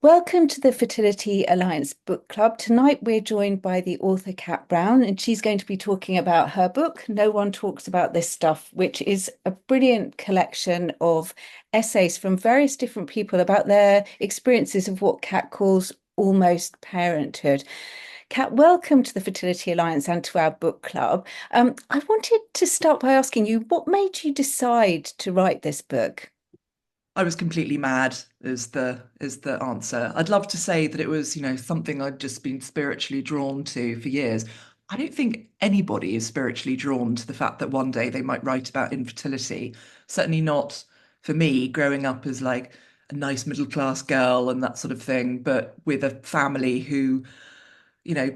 Welcome to the Fertility Alliance Book Club. Tonight we're joined by the author Kat Brown, and she's going to be talking about her book, No One Talks About This Stuff, which is a brilliant collection of essays from various different people about their experiences of what Kat calls almost parenthood. Kat, welcome to the Fertility Alliance and to our book club. I wanted to start by asking you, what made you decide to write this book? I was completely mad is the answer. I'd love to say that it was, something I'd just been spiritually drawn to for years. I don't think anybody is spiritually drawn to the fact that one day they might write about infertility. Certainly not for me, growing up as like a nice middle class girl and that sort of thing, but with a family who, you know,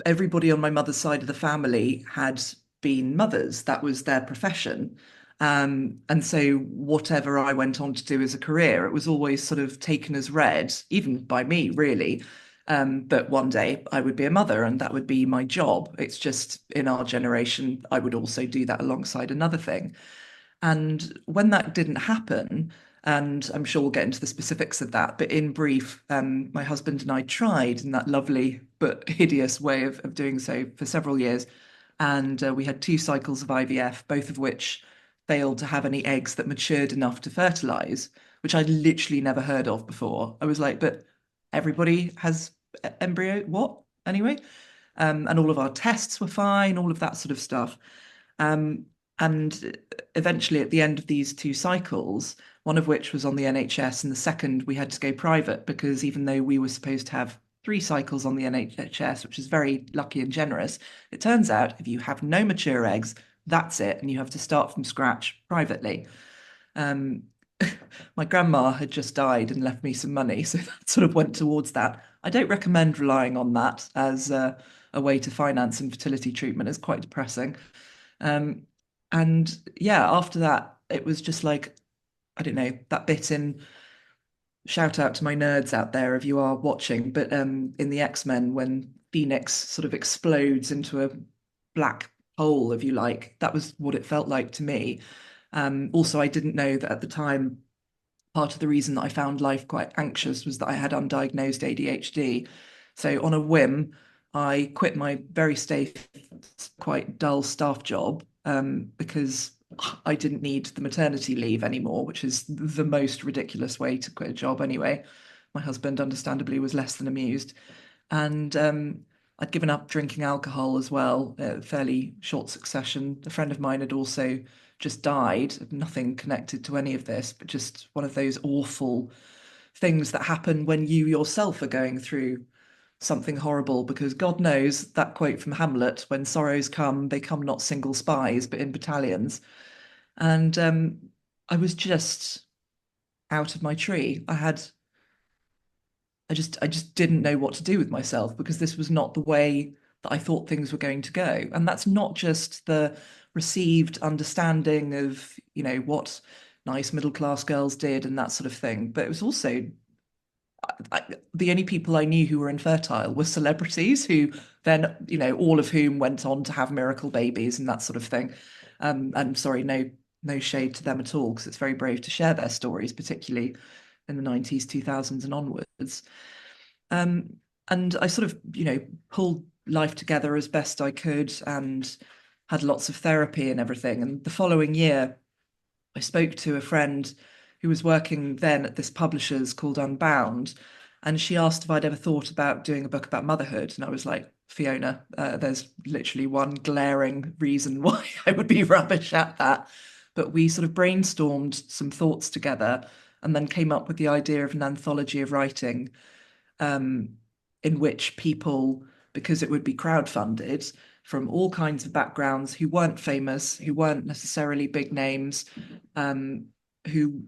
everybody on my mother's side of the family had been mothers. That was their profession. And so whatever I went on to do as a career, it was always sort of taken as read, even by me, really. But one day I would be a mother and that would be my job. It's just in our generation, I would also do that alongside another thing. And when that didn't happen, and I'm sure we'll get into the specifics of that, but in brief, my husband and I tried in that lovely but hideous way of doing so for several years. And we had two cycles of IVF, both of which failed to have any eggs that matured enough to fertilize, which I'd literally never heard of before. I was like, but everybody has embryo, what? Anyway, and all of our tests were fine, all of that sort of stuff. Um, and eventually, at the end of these two cycles, one of which was on the NHS, and the second we had to go private because even though we were supposed to have three cycles on the NHS, which is very lucky and generous, it turns out if you have no mature eggs, that's it, and you have to start from scratch privately. Um, my grandma had just died and left me some money, so that sort of went towards that. I don't recommend relying on that as a way to finance infertility treatment. It's quite depressing. Um, and yeah, after that, it was just like, I don't know, that bit in shout out to my nerds out there if you are watching, but in the X-Men, when Phoenix sort of explodes into a black hole, if you like, that was what it felt like to me. Also, I didn't know that at the time, part of the reason that I found life quite anxious was that I had undiagnosed ADHD. So on a whim, I quit my very safe, quite dull staff job because I didn't need the maternity leave anymore, which is the most ridiculous way to quit a job anyway. My husband, understandably, was less than amused. And I'd given up drinking alcohol as well, fairly short succession. A friend of mine had also just died, nothing connected to any of this, but just one of those awful things that happen when you yourself are going through something horrible. Because God knows that quote from Hamlet, when sorrows come, they come not single spies, but in battalions. And I was just out of my tree. I just didn't know what to do with myself because this was not the way that I thought things were going to go. And that's not just the received understanding of, what nice middle class girls did and that sort of thing, but it was also the only people I knew who were infertile were celebrities who then, all of whom went on to have miracle babies and that sort of thing. And sorry, no shade to them at all, because it's very brave to share their stories, particularly in the 90s, 2000s and onwards. Um, and I sort of, pulled life together as best I could and had lots of therapy and everything. And the following year, I spoke to a friend who was working then at this publisher's called Unbound, and she asked if I'd ever thought about doing a book about motherhood. And I was like, Fiona, there's literally one glaring reason why I would be rubbish at that. But we sort of brainstormed some thoughts together and then came up with the idea of an anthology of writing um, in which people, because it would be crowdfunded from all kinds of backgrounds who weren't famous, who weren't necessarily big names, um, who,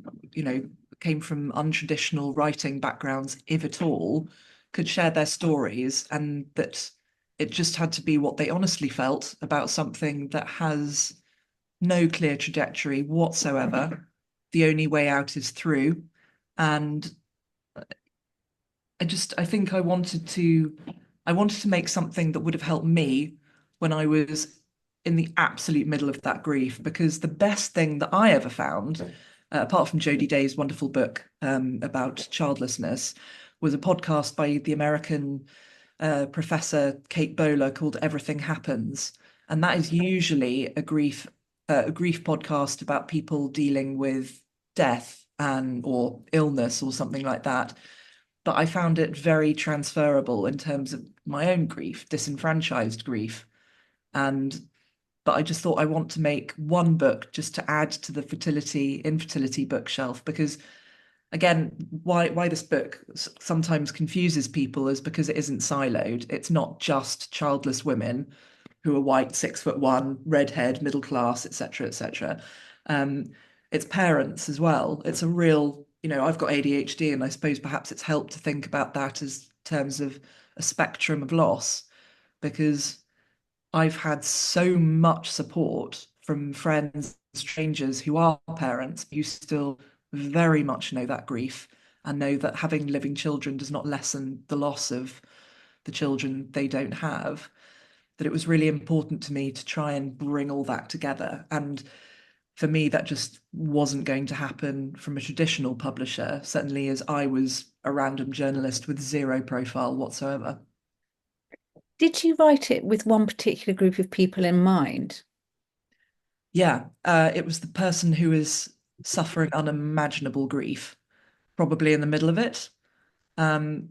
came from untraditional writing backgrounds, if at all, could share their stories, and that it just had to be what they honestly felt about something that has no clear trajectory whatsoever. The only way out is through. And I think I wanted to make something that would have helped me when I was in the absolute middle of that grief, because the best thing that I ever found, apart from Jodie Day's wonderful book about childlessness, was a podcast by the American professor Kate Bowler called Everything Happens. And that is usually a grief podcast about people dealing with death and or illness or something like that. But I found it very transferable in terms of my own grief, disenfranchised grief. And but I just thought I want to make one book just to add to the infertility bookshelf because again, why this book sometimes confuses people is because it isn't siloed. It's not just childless women who are white, 6'1", redhead, middle class, etc., etc. Um, it's parents as well. It's a real, I've got ADHD, and I suppose perhaps it's helped to think about that as terms of a spectrum of loss, because I've had so much support from friends, strangers who are parents, who still very much know that grief and know that having living children does not lessen the loss of the children they don't have. That it was really important to me to try and bring all that together. And for me, that just wasn't going to happen from a traditional publisher, certainly as I was a random journalist with zero profile whatsoever. Did you write it with one particular group of people in mind? Yeah, it was the person who is suffering unimaginable grief, probably in the middle of it. Um,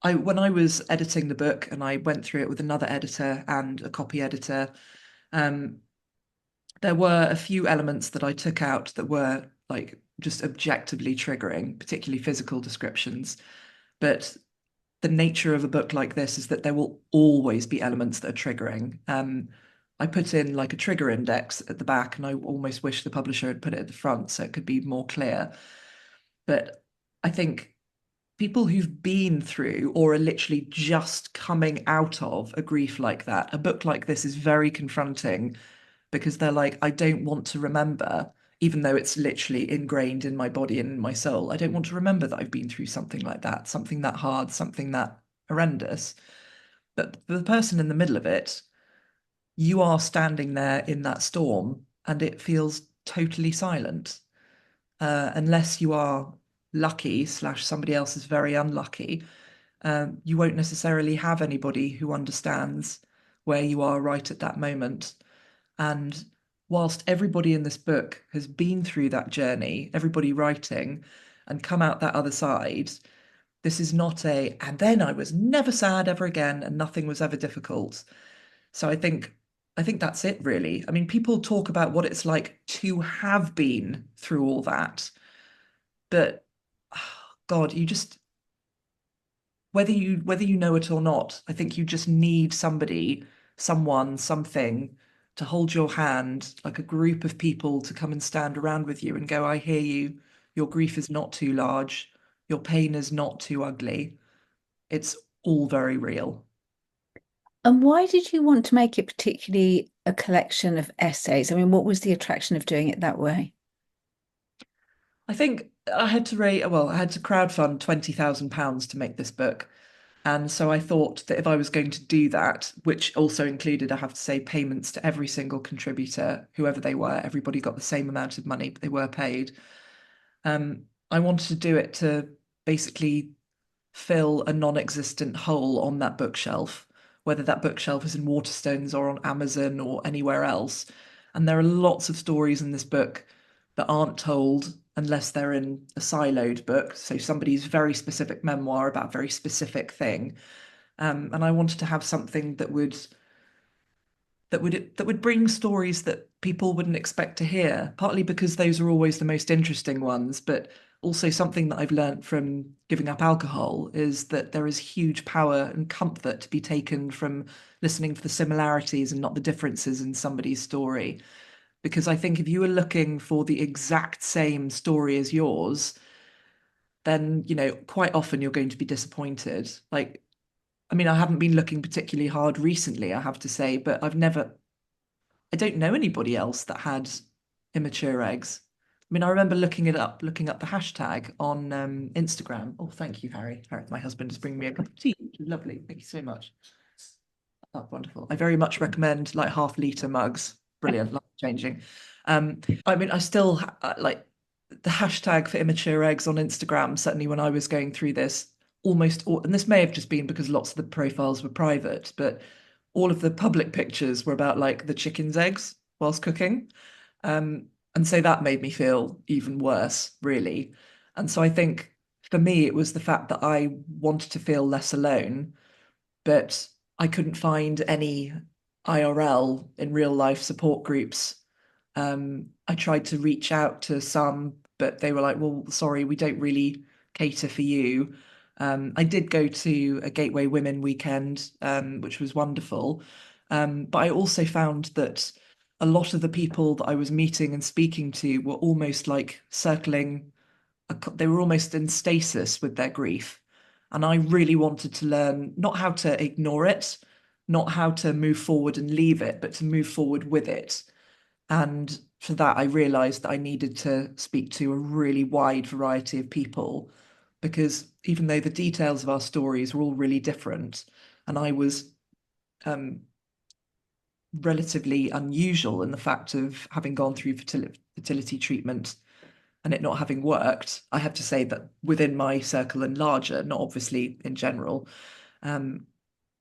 when I was editing the book and I went through it with another editor and a copy editor, um, there were a few elements that I took out that were like just objectively triggering, particularly physical descriptions. But the nature of a book like this is that there will always be elements that are triggering. I put in like a trigger index at the back, and I almost wish the publisher had put it at the front so it could be more clear. But I think people who've been through or are literally just coming out of a grief like that, a book like this is very confronting because they're like, I don't want to remember, even though it's literally ingrained in my body and in my soul. I don't want to remember that I've been through something like that, something that hard, something that horrendous. But for the person in the middle of it, you are standing there in that storm and it feels totally silent. Unless you are lucky, slash somebody else is very unlucky, you won't necessarily have anybody who understands where you are right at that moment. And whilst everybody in this book has been through that journey, everybody writing and come out that other side, this is not and then I was never sad ever again and nothing was ever difficult. So I think that's it really. I mean, people talk about what it's like to have been through all that, but God, you just whether you know it or not, I think you just need somebody, someone, something to hold your hand, like a group of people to come and stand around with you and go, I hear you. Your grief is not too large. Your pain is not too ugly. It's all very real. And why did you want to make it particularly a collection of essays? I mean, what was the attraction of doing it that way? I think I had to crowdfund £20,000 to make this book. And so I thought that if I was going to do that, which also included, I have to say, payments to every single contributor, whoever they were, everybody got the same amount of money, but they were paid. I wanted to do it to basically fill a non-existent hole on that bookshelf, whether that bookshelf is in Waterstones or on Amazon or anywhere else. And there are lots of stories in this book that aren't told unless they're in a siloed book. So somebody's very specific memoir about a very specific thing. And I wanted to have something that would bring stories that people wouldn't expect to hear, partly because those are always the most interesting ones, but also something that I've learned from giving up alcohol is that there is huge power and comfort to be taken from listening for the similarities and not the differences in somebody's story. Because I think if you were looking for the exact same story as yours, then, quite often you're going to be disappointed. Like, I mean, I haven't been looking particularly hard recently, I have to say, but I don't know anybody else that had immature eggs. I mean, I remember looking up the hashtag on Instagram. Oh, thank you, Harry. My husband is bringing me a cup of tea, which is lovely. Thank you so much. That's wonderful. I very much recommend like half-liter mugs. Brilliant, life changing. I mean, I still like the hashtag for immature eggs on Instagram. Certainly, when I was going through this, almost all, and this may have just been because lots of the profiles were private, but all of the public pictures were about like the chicken's eggs whilst cooking. And so that made me feel even worse, really. And so I think for me, it was the fact that I wanted to feel less alone, but I couldn't find any IRL in real life support groups. I tried to reach out to some, but they were like, well, sorry, we don't really cater for you. I did go to a Gateway Women weekend, which was wonderful. But I also found that a lot of the people that I was meeting and speaking to were almost like circling, they were almost in stasis with their grief. And I really wanted to learn not how to ignore it, not how to move forward and leave it, but to move forward with it. And for that, I realized that I needed to speak to a really wide variety of people because even though the details of our stories were all really different, and I was um, relatively unusual in the fact of having gone through fertility treatment and it not having worked, I have to say that within my circle and larger, not obviously in general. Um,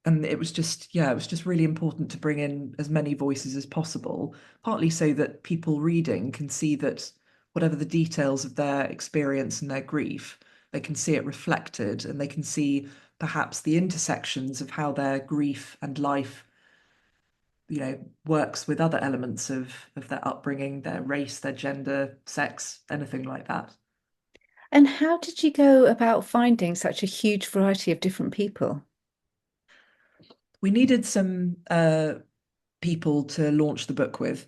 and it was just, yeah, it was just really important to bring in as many voices as possible, partly so that people reading can see that whatever the details of their experience and their grief, they can see it reflected and they can see perhaps the intersections of how their grief and life, works with other elements of their upbringing, their race, their gender, sex, anything like that. And how did you go about finding such a huge variety of different people? We needed some people to launch the book with.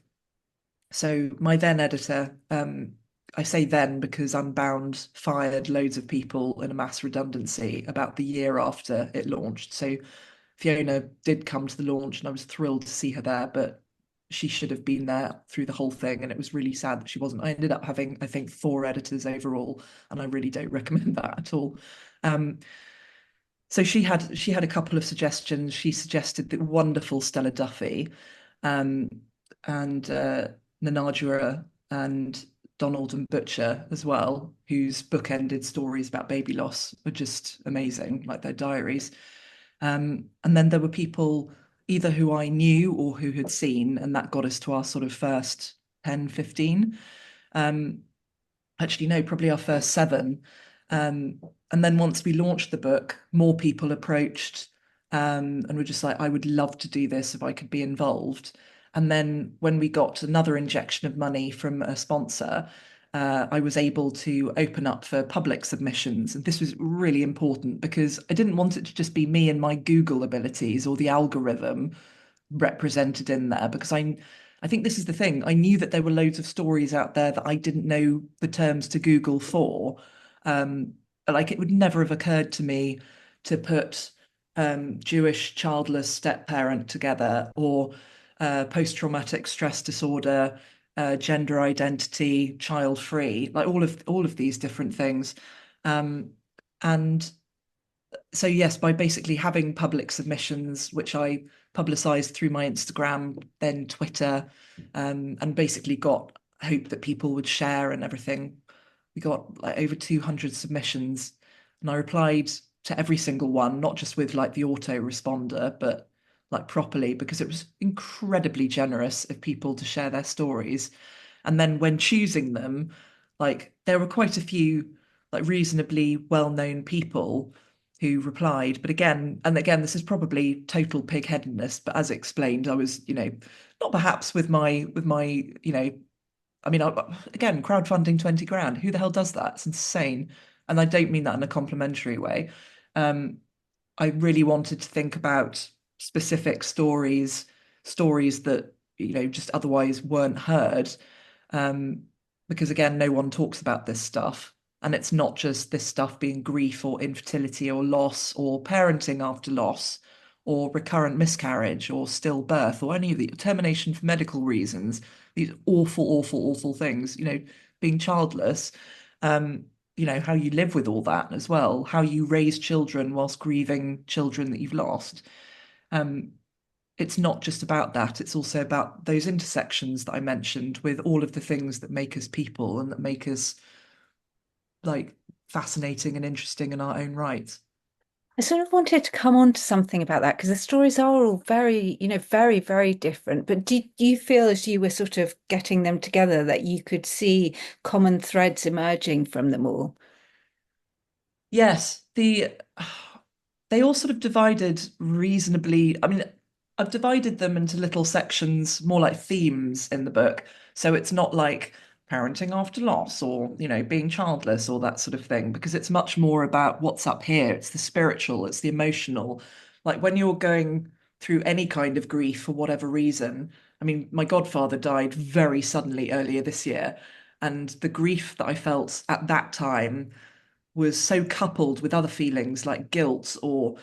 So my then editor, I say then because Unbound fired loads of people in a mass redundancy about the year after it launched. So Fiona did come to the launch and I was thrilled to see her there, but she should have been there through the whole thing. And it was really sad that she wasn't. I ended up having, I think, 4 editors overall, and I really don't recommend that at all. Um, so she had a couple of suggestions. She suggested the wonderful Stella Duffy, um, and Nanajura and Donald and Butcher as well, whose bookended stories about baby loss are just amazing, like their diaries. And then there were people either who I knew or who had seen, and that got us to our sort of first 10, 15. Um, Actually, no, probably our first 7. And then once we launched the book, more people approached, and were just like, I would love to do this if I could be involved. And then when we got another injection of money from a sponsor, I was able to open up for public submissions. And this was really important because I didn't want it to just be me and my Google abilities or the algorithm represented in there because I think this is the thing. I knew that there were loads of stories out there that I didn't know the terms to Google for. Um, like it would never have occurred to me to put Jewish childless step parent together or post-traumatic stress disorder, gender identity, child free, like all of these different things. Um, and so yes, by basically having public submissions, which I publicized through my Instagram, then Twitter, and basically got hope that people would share and everything. We got like over 200 submissions, and I replied to every single one, not just with like the autoresponder, but like properly, because it was incredibly generous of people to share their stories. And then when choosing them, like there were quite a few like reasonably well-known people who replied. But again, and again, this is probably total pig-headedness, but as explained, I was, not perhaps with my, I mean, again, crowdfunding 20 grand. Who the hell does that? It's insane. And I don't mean that in a complimentary way. Um, I really wanted to think about specific stories that, just otherwise weren't heard. Um, because again, no one talks about this stuff. And it's not just this stuff being grief or infertility or loss or parenting after loss or recurrent miscarriage or stillbirth or any of the termination for medical reasons, these awful, awful, awful things, being childless, um, how you live with all that as well, how you raise children whilst grieving children that you've lost. Um, it's not just about that, it's also about those intersections that I mentioned with all of the things that make us people and that make us like fascinating and interesting in our own right. I sort of wanted to come on to something about that because the stories are all very, very, very different. But did you feel as you were sort of getting them together that you could see common threads emerging from them all? Yes, they all sort of divided reasonably. I mean, I've divided them into little sections, more like themes in the book. So it's not like parenting after loss or, being childless or that sort of thing, because it's much more about what's up here. It's the spiritual, it's the emotional. Like when you're going through any kind of grief for whatever reason. I mean, my godfather died very suddenly earlier this year, and the grief that I felt at that time was so coupled with other feelings like guilt or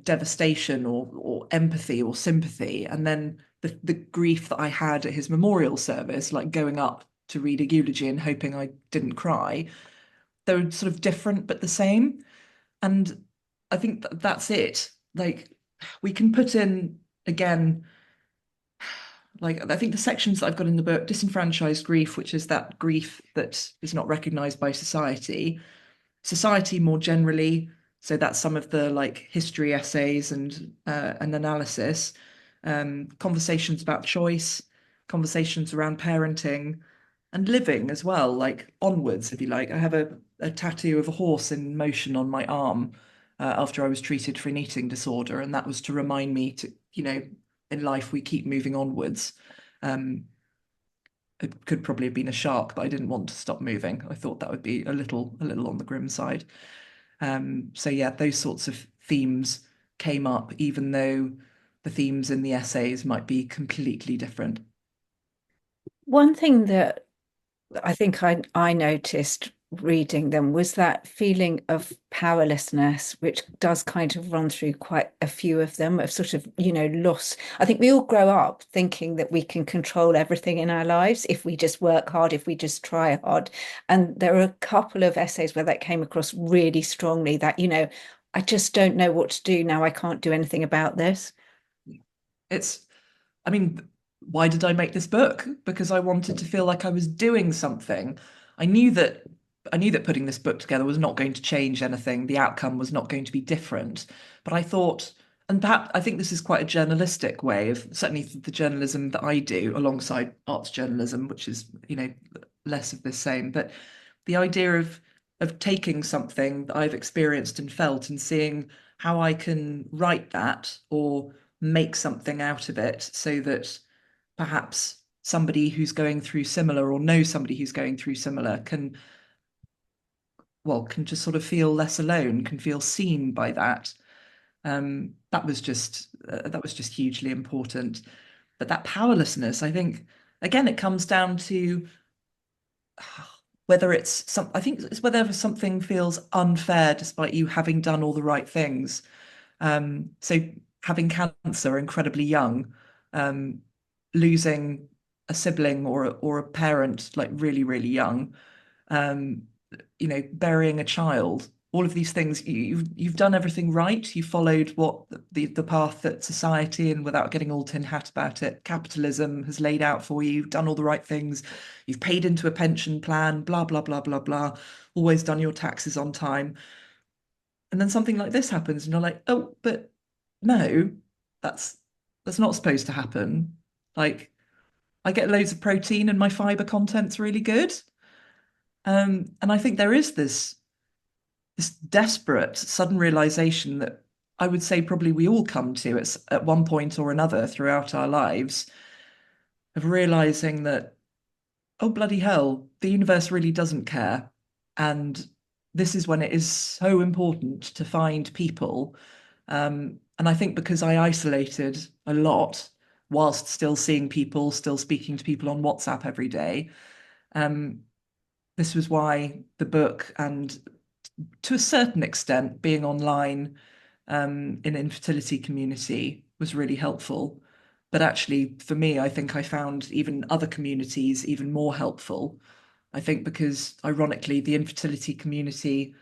devastation or empathy or sympathy, and then the grief that I had at his memorial service, like going up to read a eulogy and hoping I didn't cry. They were sort of different but the same, and I think that's it. Like we can put in again, like I think the sections that I've got in the book, disenfranchised grief, which is that grief that is not recognized by society more generally. So that's some of the like history essays and analysis, conversations about choice, conversations around parenting, and living as well, like onwards, if you like. I have a tattoo of a horse in motion on my arm after I was treated for an eating disorder, and that was to remind me to, in life we keep moving onwards. Um, it could probably have been a shark, but I didn't want to stop moving. I thought that would be a little on the grim side. So yeah, those sorts of themes came up, even though the themes in the essays might be completely different. One thing that I think I noticed reading them was that feeling of powerlessness, which does kind of run through quite a few of them, of sort of, loss. I think we all grow up thinking that we can control everything in our lives if we just work hard, if we just try hard. And there are a couple of essays where that came across really strongly that, I just don't know what to do now. I can't do anything about this. It's, I mean, why did I make this book? Because I wanted to feel like I was doing something. I knew that I knew that putting this book together was not going to change anything. The outcome was not going to be different. But I thought, and perhaps I think this is quite a journalistic way of certainly the journalism that I do alongside arts journalism, which is, less of the same. But the idea of taking something that I've experienced and felt and seeing how I can write that or make something out of it so that perhaps somebody who's going through similar or knows somebody who's going through similar can just sort of feel less alone, can feel seen by that. That was just hugely important. But that powerlessness, I think, again, it comes down to whether it's some. I think it's whether something feels unfair despite you having done all the right things. So having cancer incredibly young, um, losing a sibling or a parent like really, really young, um, burying a child, all of these things, you've done everything right. You followed what the path that society, and without getting all tin hat about it, capitalism has laid out for you. You've done all the right things. You've paid into a pension plan, blah, blah, blah, blah, blah. Always done your taxes on time. And then something like this happens, and you're like, oh, but no, that's that's not supposed to happen. Like, I get loads of protein and my fiber content's really good. And I think there is this desperate sudden realization that I would say probably we all come to at one point or another throughout our lives, of realizing that, oh bloody hell, the universe really doesn't care. And this is when it is so important to find people. And I think because I isolated a lot whilst still seeing people, still speaking to people on WhatsApp every day, um, this was why the book, and to a certain extent being online in infertility community, was really helpful. But actually, for me, I think I found even other communities even more helpful. I think because ironically, the infertility community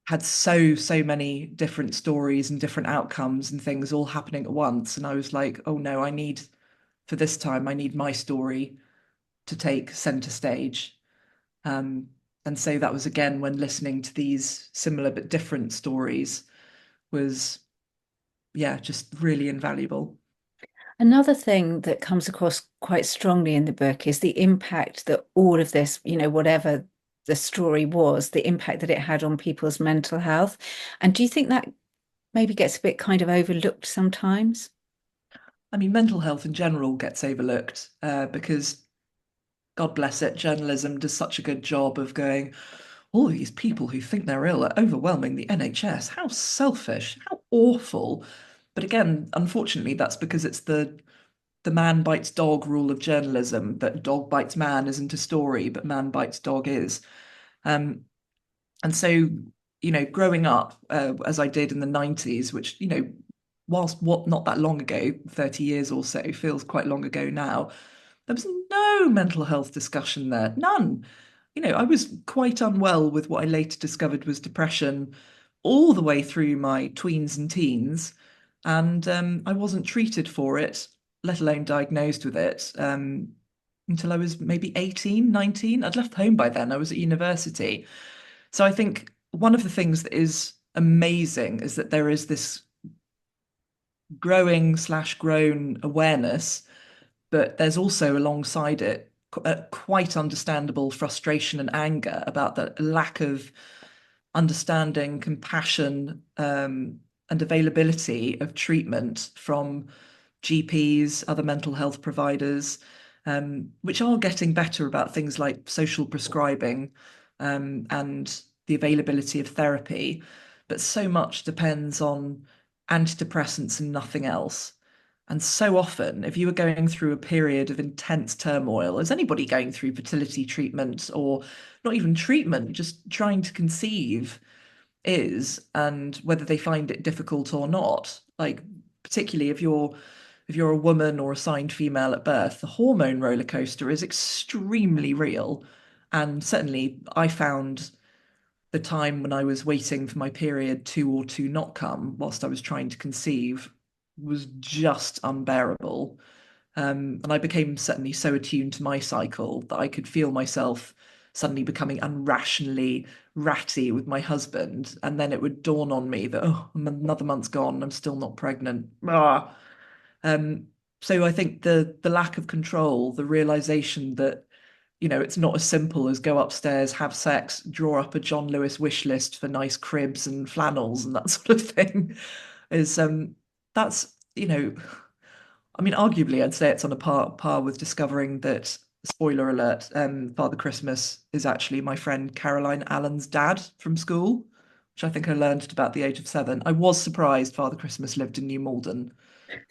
had so many different stories and different outcomes and things all happening at once. And I was like, oh no, for this time, I need my story to take center stage. Um, And so that was again when listening to these similar but different stories was, yeah, just really invaluable. Another thing that comes across quite strongly in the book is the impact that all of this, whatever the story was, the impact that it had on people's mental health. And do you think that maybe gets a bit kind of overlooked sometimes? I mean, mental health in general gets overlooked because, God bless it, journalism does such a good job of going, all these people who think they're ill are overwhelming the NHS. How selfish, how awful. But again, unfortunately, that's because it's the man bites dog rule of journalism, that dog bites man isn't a story, but man bites dog is. Um, and so, growing up as I did in the 90s, which, whilst what not that long ago, 30 years or so, feels quite long ago now, there was no mental health discussion there, none. I was quite unwell with what I later discovered was depression all the way through my tweens and teens. And I wasn't treated for it, let alone diagnosed with it, until I was maybe 18, 19. I'd left home by then. I was at university. So I think one of the things that is amazing is that there is this growing slash grown awareness, but there's also alongside it quite understandable frustration and anger about the lack of understanding, compassion, and availability of treatment from GPs, other mental health providers, which are getting better about things like social prescribing, and the availability of therapy. But so much depends on antidepressants and nothing else. And so often, if you were going through a period of intense turmoil, as anybody going through fertility treatment or not even treatment, just trying to conceive is, and whether they find it difficult or not, like particularly if you're a woman or assigned female at birth, the hormone roller coaster is extremely real. And certainly I found the time when I was waiting for my period to not come whilst I was trying to conceive was just unbearable. And I became certainly so attuned to my cycle that I could feel myself suddenly becoming unrationally ratty with my husband. And then it would dawn on me that, oh, another month's gone, I'm still not pregnant. Ah. Um, so I think the lack of control, the realization that, it's not as simple as go upstairs, have sex, draw up a John Lewis wish list for nice cribs and flannels and that sort of thing, is that's, I mean, arguably, I'd say it's on a par with discovering that, spoiler alert, Father Christmas is actually my friend Caroline Allen's dad from school, which I think I learned at about the age of 7. I was surprised Father Christmas lived in New Malden,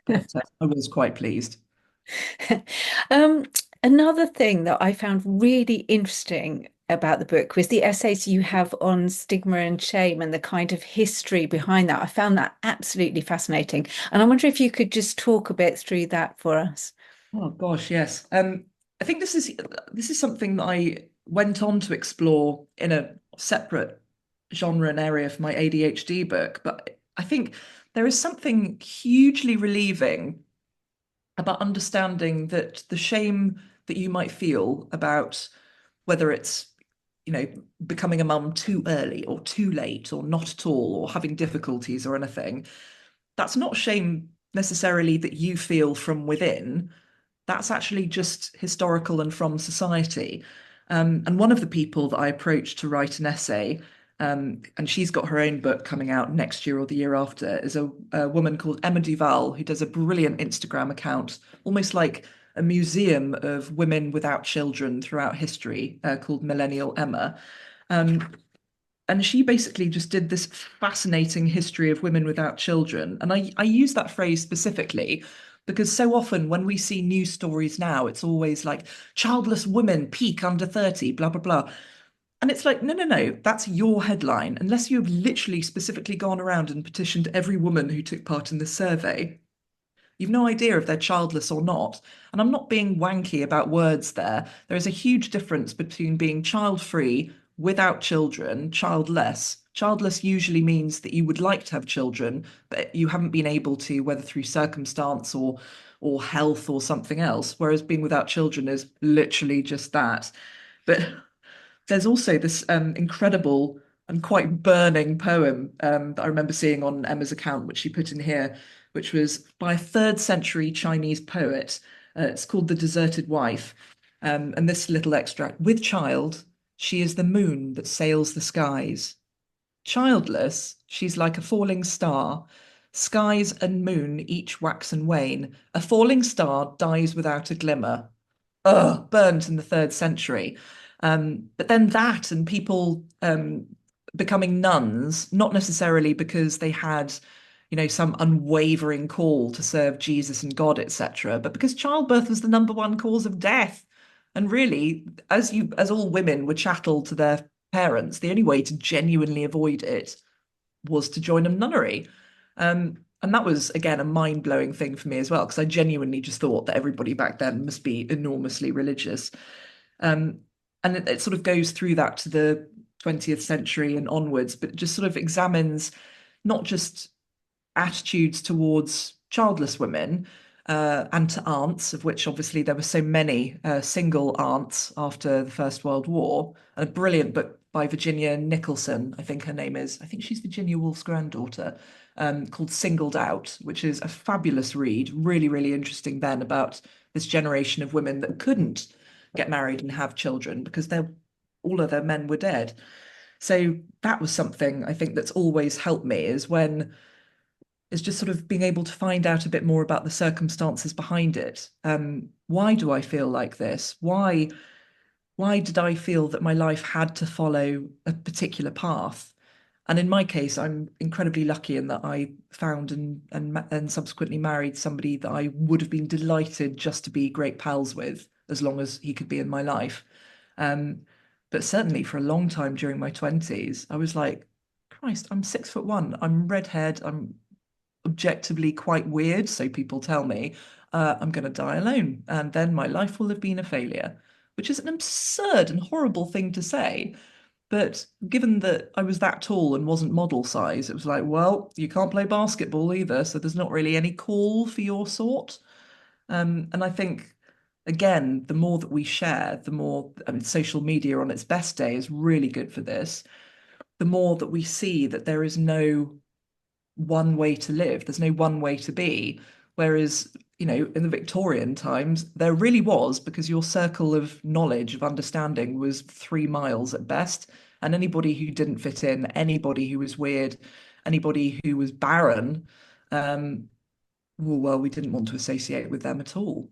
but I was quite pleased. Um, Another thing that I found really interesting about the book was the essays you have on stigma and shame and the kind of history behind that. I found that absolutely fascinating. And I wonder if you could just talk a bit through that for us. Oh gosh, yes. I think this is something that I went on to explore in a separate genre and area for my ADHD book, but I think there is something hugely relieving about understanding that the shame that you might feel about whether it's, becoming a mum too early or too late or not at all or having difficulties or anything, that's not shame necessarily that you feel from within. That's actually just historical and from society. And one of the people that I approached to write an essay, and she's got her own book coming out next year or the year after, is a woman called Emma Duval, who does a brilliant Instagram account, almost like a museum of women without children throughout history, called Millennial Emma. Um, and she basically just did this fascinating history of women without children. And I use that phrase specifically because so often when we see news stories now, it's always like childless women peak under 30, blah, blah, blah. And it's like, no, no, no, that's your headline. Unless you've literally specifically gone around and petitioned every woman who took part in this survey, you've no idea if they're childless or not. And I'm not being wanky about words there. There is a huge difference between being child-free, without children, childless. Childless usually means that you would like to have children, but you haven't been able to, whether through circumstance or health or something else. Whereas being without children is literally just that. But There's also this incredible and quite burning poem that I remember seeing on Emma's account, which she put in here, which was by a third century Chinese poet. It's called The Deserted Wife. And this little extract: with child, she is the moon that sails the skies. Childless, she's like a falling star. Skies and moon each wax and wane. A falling star dies without a glimmer. Ugh, burnt in the third century. But then that and people becoming nuns, not necessarily because they had, some unwavering call to serve Jesus and God, etc., but because childbirth was the number one cause of death. And really, as all women were chattel to their parents, the only way to genuinely avoid it was to join a nunnery. And that was, again, a mind-blowing thing for me as well, because I genuinely just thought that everybody back then must be enormously religious. Um, and it sort of goes through that to the 20th century and onwards, but just sort of examines not just attitudes towards childless women and to aunts, of which obviously there were so many single aunts after the First World War. And a brilliant book by Virginia Nicholson, I think her name is. I think she's Virginia Woolf's granddaughter, called Singled Out, which is a fabulous read, really, really interesting then about this generation of women that couldn't get married and have children because all of their men were dead. So that was something I think that's always helped me is just sort of being able to find out a bit more about the circumstances behind it. Why do I feel like this? Why did I feel that my life had to follow a particular path? And in my case, I'm incredibly lucky in that I found and subsequently married somebody that I would have been delighted just to be great pals with as long as he could be in my life. Um, but certainly for a long time during my 20s, I was like, Christ, I'm 6'1", I'm red-haired, I'm objectively quite weird, so people tell me, I'm going to die alone, and then my life will have been a failure, which is an absurd and horrible thing to say. But given that I was that tall and wasn't model size, it was like, well, you can't play basketball either, so there's not really any call for your sort. And I think, again, the more that we share, the more, I mean, social media on its best day is really good for this. The more that we see that there is no one way to live. There's no one way to be. Whereas, in the Victorian times, there really was, because your circle of knowledge, of understanding was 3 miles at best. And anybody who didn't fit in, anybody who was weird, anybody who was barren, um, well, we didn't want to associate with them at all.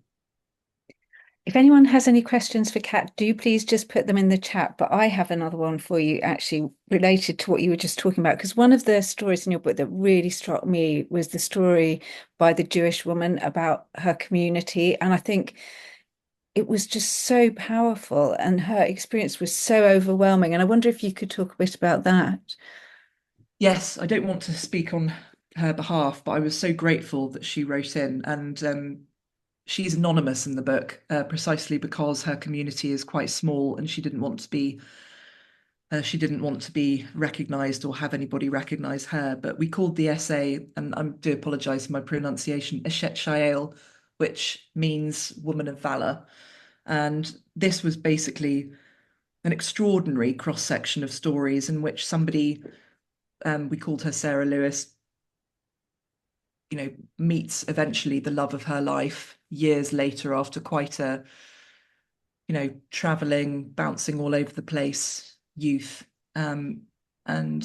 If anyone has any questions for Kat, do please just put them in the chat. But I have another one for you, actually, related to what you were just talking about. Because one of the stories in your book that really struck me was the story by the Jewish woman about her community. And I think it was just so powerful and her experience was so overwhelming. And I wonder if you could talk a bit about that. Yes, I don't want to speak on her behalf, but I was so grateful that she wrote in. And she's anonymous in the book, precisely because her community is quite small and she didn't want to be recognized or have anybody recognize her. But we called the essay, and I do apologize for my pronunciation, Eshet Shael, which means woman of valor. And this was basically an extraordinary cross section of stories in which somebody, we called her Sarah Lewis, meets eventually the love of her life years later after quite a, traveling, bouncing all over the place youth. And I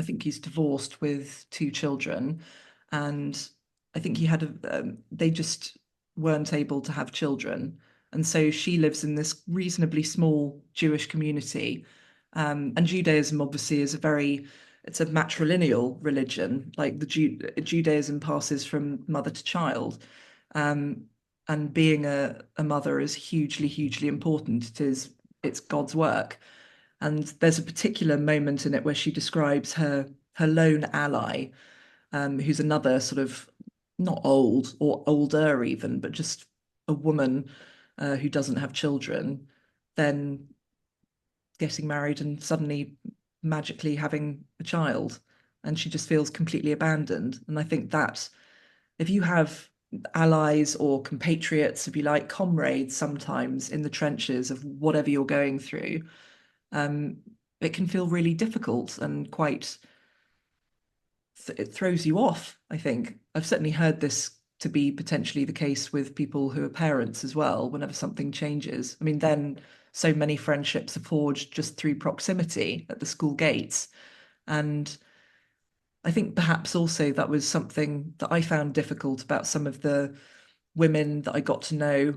think he's divorced with 2 children. And I think they just weren't able to have children. And so she lives in this reasonably small Jewish community. And Judaism obviously it's a matrilineal religion. Like Judaism passes from mother to child. Um, and being a mother is hugely, hugely important. It's God's work. And there's a particular moment in it where she describes her lone ally, who's another sort of not old or older even, but just a woman who doesn't have children, then getting married and suddenly magically having a child. And she just feels completely abandoned. And I think that if you have allies or compatriots, if you like, comrades sometimes in the trenches of whatever you're going through, um, it can feel really difficult and quite, it throws you off, I think. I've certainly heard this to be potentially the case with people who are parents as well, whenever something changes. I mean, then so many friendships are forged just through proximity at the school gates. And I think perhaps also that was something that I found difficult about some of the women that I got to know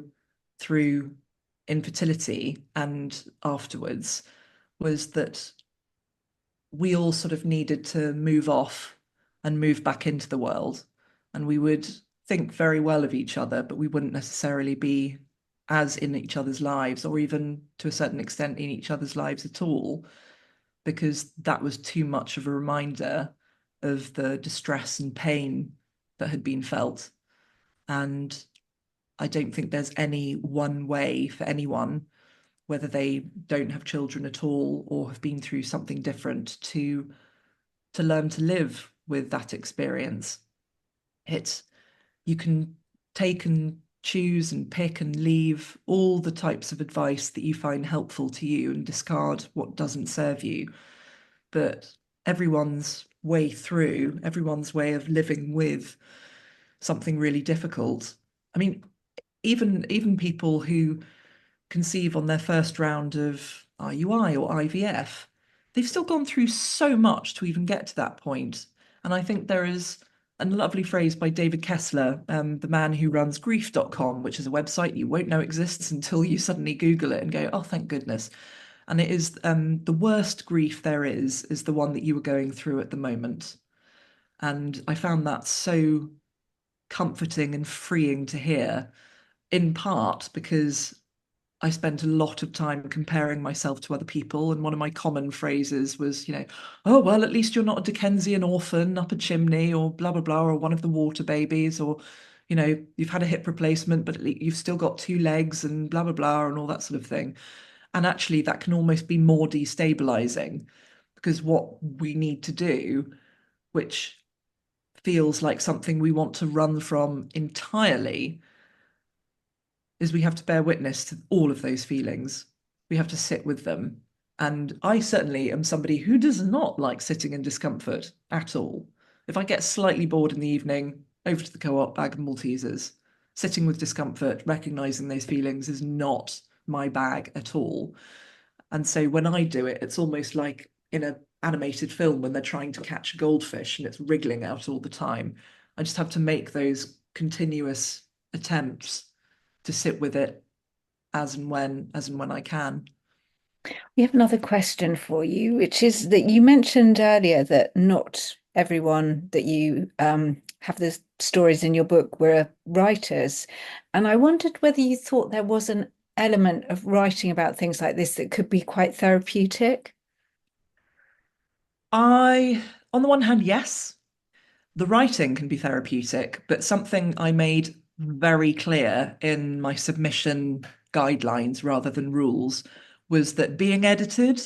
through infertility and afterwards, was that we all sort of needed to move off and move back into the world. And we would think very well of each other, but we wouldn't necessarily be as in each other's lives, or even to a certain extent in each other's lives at all, because that was too much of a reminder of the distress and pain that had been felt. And I don't think there's any one way for anyone, whether they don't have children at all or have been through something different, to learn to live with that experience. It's You can take and choose and pick and leave all the types of advice that you find helpful to you and discard what doesn't serve you. But everyone's way through, everyone's way of living with something really difficult. I mean, even people who conceive on their first round of IUI or IVF, they've still gone through so much to even get to that point. And I think there is a lovely phrase by David Kessler, the man who runs grief.com, which is a website you won't know exists until you suddenly Google it and go, oh, thank goodness. And it is the worst grief there is the one that you are going through at the moment. And I found that so comforting and freeing to hear, in part because I spent a lot of time comparing myself to other people. And one of my common phrases was, oh, well, at least you're not a Dickensian orphan up a chimney or blah, blah, blah, or one of the water babies, or, you've had a hip replacement, but you've still got two legs and blah, blah, blah, and all that sort of thing. And actually, that can almost be more destabilizing, because what we need to do, which feels like something we want to run from entirely, is we have to bear witness to all of those feelings. We have to sit with them. And I certainly am somebody who does not like sitting in discomfort at all. If I get slightly bored in the evening, over to the co-op, bag of Maltesers. Sitting with discomfort, recognizing those feelings is not my bag at all. And so when I do it, it's almost like in an animated film when they're trying to catch a goldfish and it's wriggling out all the time. I just have to make those continuous attempts to sit with it as and when I can. We have another question for you, which is that you mentioned earlier that not everyone that you have the stories in your book were writers. And I wondered whether you thought there was an element of writing about things like this that could be quite therapeutic. I, on the one hand, yes, the writing can be therapeutic, but something I made very clear in my submission guidelines rather than rules was that being edited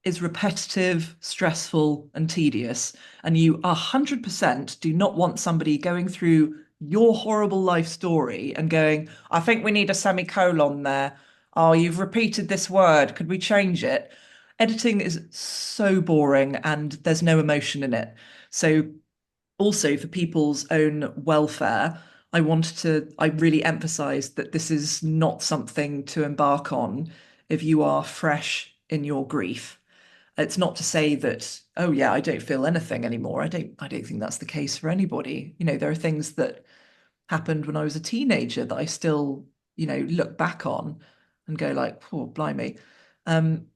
is repetitive, stressful, and tedious. And you 100% do not want somebody going through your horrible life story and going, I think we need a semicolon there. Oh, you've repeated this word. Could we change it? Editing is so boring and there's no emotion in it. So also for people's own welfare, I really emphasized that this is not something to embark on if you are fresh in your grief. It's not to say that, oh yeah, I don't feel anything anymore. I don't think that's the case for anybody. There are things that happened when I was a teenager that I still, look back on and go like, oh, blimey. Um,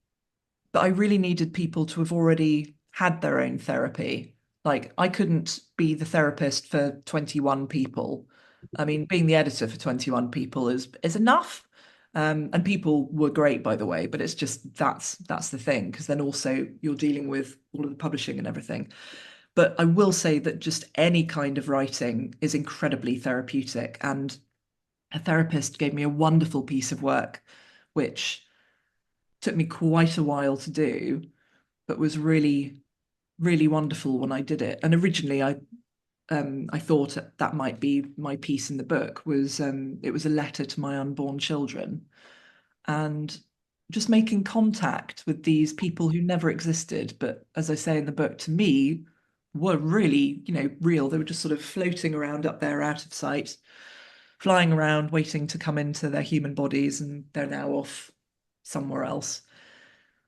but I really needed people to have already had their own therapy. Like, I couldn't be the therapist for 21 people. I mean, being the editor for 21 people is enough. And people were great, by the way, but it's just that's the thing, because then also you're dealing with all of the publishing and everything. But I will say that just any kind of writing is incredibly therapeutic. And a therapist gave me a wonderful piece of work, which took me quite a while to do, but was really, really wonderful when I did it. And originally, I I thought that might be my piece in the book was it was a letter to my unborn children, and just making contact with these people who never existed, but as I say in the book, to me, were really, real. They were just sort of floating around up there out of sight, flying around, waiting to come into their human bodies, and they're now off somewhere else.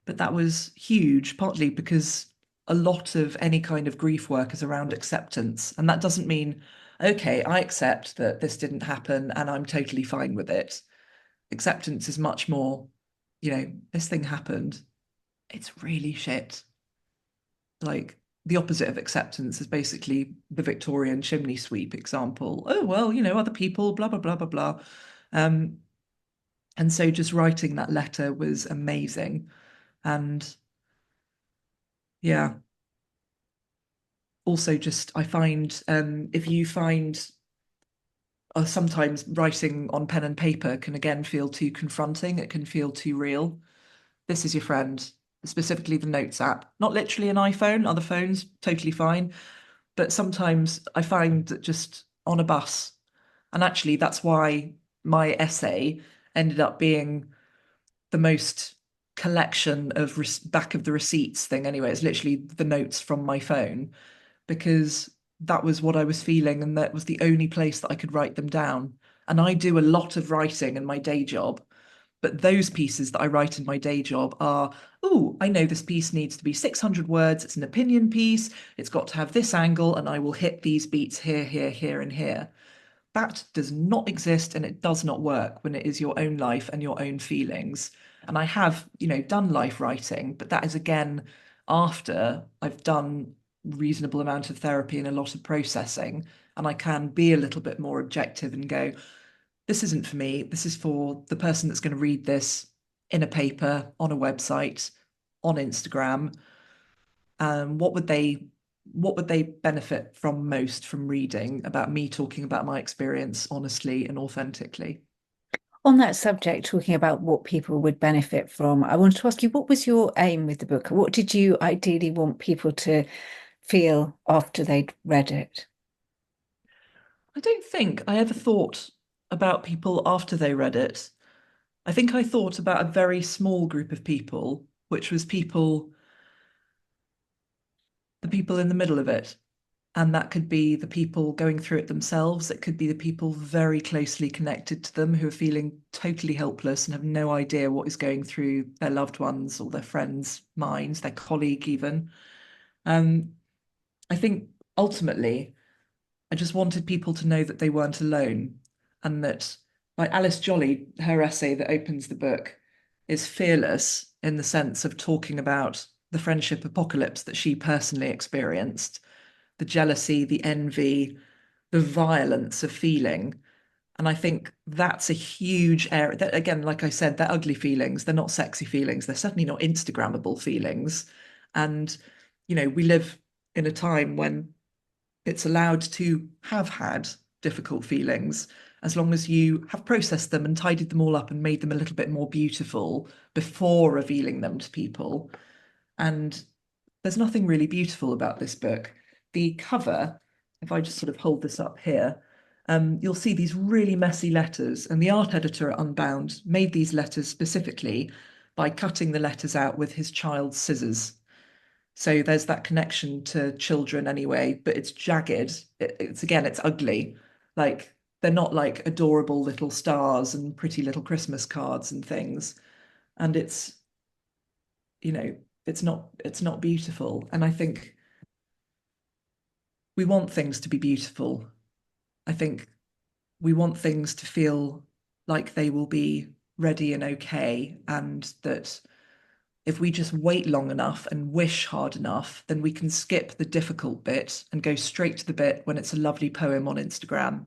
But that was huge, partly because a lot of any kind of grief work is around acceptance. And that doesn't mean, okay, I accept that this didn't happen and I'm totally fine with it. Acceptance is much more, this thing happened. It's really shit. Like the opposite of acceptance is basically the Victorian chimney sweep example. Oh, well, other people, blah, blah, blah, blah, blah. Um, and so just writing that letter was amazing. And yeah, also just I find if you find sometimes writing on pen and paper can again feel too confronting, it can feel too real. This is your friend, specifically the Notes app, not literally an iPhone, other phones, totally fine. But sometimes I find that just on a bus, and actually that's why my essay ended up being the most collection of back of the receipts thing anyway. It's literally the notes from my phone because that was what I was feeling, and that was the only place that I could write them down. And I do a lot of writing in my day job, but those pieces that I write in my day job are, oh, I know this piece needs to be 600 words. It's an opinion piece. It's got to have this angle, and I will hit these beats here, here, here, and here. That does not exist and it does not work when it is your own life and your own feelings. And I have, done life writing, but that is again after I've done reasonable amount of therapy and a lot of processing, and I can be a little bit more objective and go, this isn't for me. This is for the person that's going to read this in a paper, on a website, on Instagram. What would they benefit from most from reading about me talking about my experience honestly and authentically? On that subject, talking about what people would benefit from, I wanted to ask you, what was your aim with the book? What did you ideally want people to feel after they'd read it? I don't think I ever thought about people after they read it. I think I thought about a very small group of people, which was the people in the middle of it. And that could be the people going through it themselves. It could be the people very closely connected to them who are feeling totally helpless and have no idea what is going through their loved ones or their friends' minds, their colleague even. Um, I think ultimately, I just wanted people to know that they weren't alone and that, like Alice Jolly, her essay that opens the book, is fearless in the sense of talking about the friendship apocalypse that she personally experienced, the jealousy, the envy, the violence of feeling. And I think that's a huge area that, again, like I said, they're ugly feelings. They're not sexy feelings. They're certainly not Instagrammable feelings. And, we live in a time when it's allowed to have had difficult feelings as long as you have processed them and tidied them all up and made them a little bit more beautiful before revealing them to people. And there's nothing really beautiful about this book. The cover, if I just sort of hold this up here, you'll see these really messy letters. And the art editor at Unbound made these letters specifically by cutting the letters out with his child's scissors. So there's that connection to children anyway, but it's jagged. It's ugly. Like they're not like adorable little stars and pretty little Christmas cards and things. And you know, it's not beautiful. And I think we want things to be beautiful. I think we want things to feel like they will be ready and okay, and that if we just wait long enough and wish hard enough, then we can skip the difficult bit and go straight to the bit when it's a lovely poem on Instagram.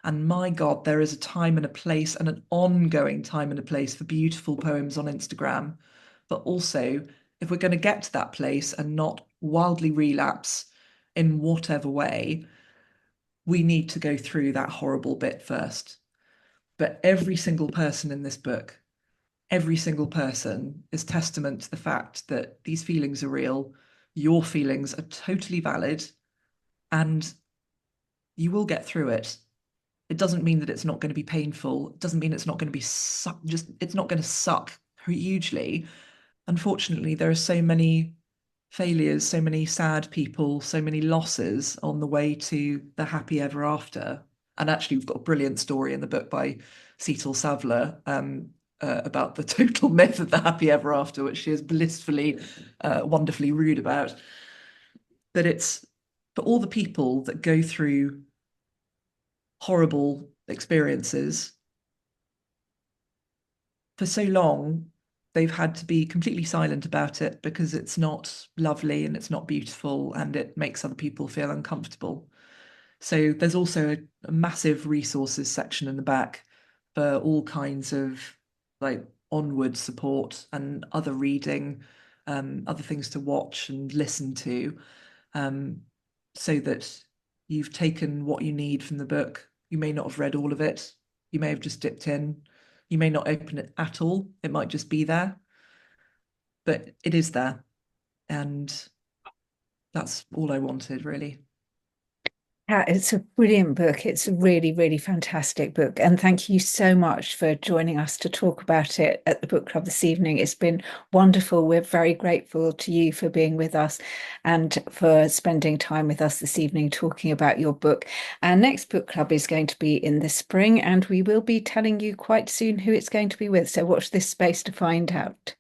And my God, there is a time and a place and an ongoing time and a place for beautiful poems on Instagram. But also, if we're going to get to that place and not wildly relapse in whatever way, we need to go through that horrible bit first. But every single person in this book, every single person is testament to the fact that these feelings are real, your feelings are totally valid, and You will get through it. It doesn't mean that it's not going to be painful. It doesn't mean it's not going to be it's not going to suck hugely. Unfortunately, there are so many failures, so many sad people, so many losses on the way to the happy ever after. And actually, we've got a brilliant story in the book by Cecil Savler about the total myth of the happy ever after, which she is blissfully, wonderfully rude about. But it's for all the people that go through horrible experiences for so long, they've had to be completely silent about it because it's not lovely and it's not beautiful and it makes other people feel uncomfortable. So there's also a massive resources section in the back for all kinds of like onward support and other reading, other things to watch and listen to, um, so that you've taken what you need from the book. You may not have read all of it. You may have just dipped in. You may not open it at all. It might just be there, but it is there. And that's all I wanted, really. Yeah, it's a brilliant book. It's a really, really fantastic book. And thank you so much for joining us to talk about it at the book club this evening. It's been wonderful. We're very grateful to you for being with us and for spending time with us this evening talking about your book. Our next book club is going to be in the spring, and we will be telling you quite soon who it's going to be with. So watch this space to find out.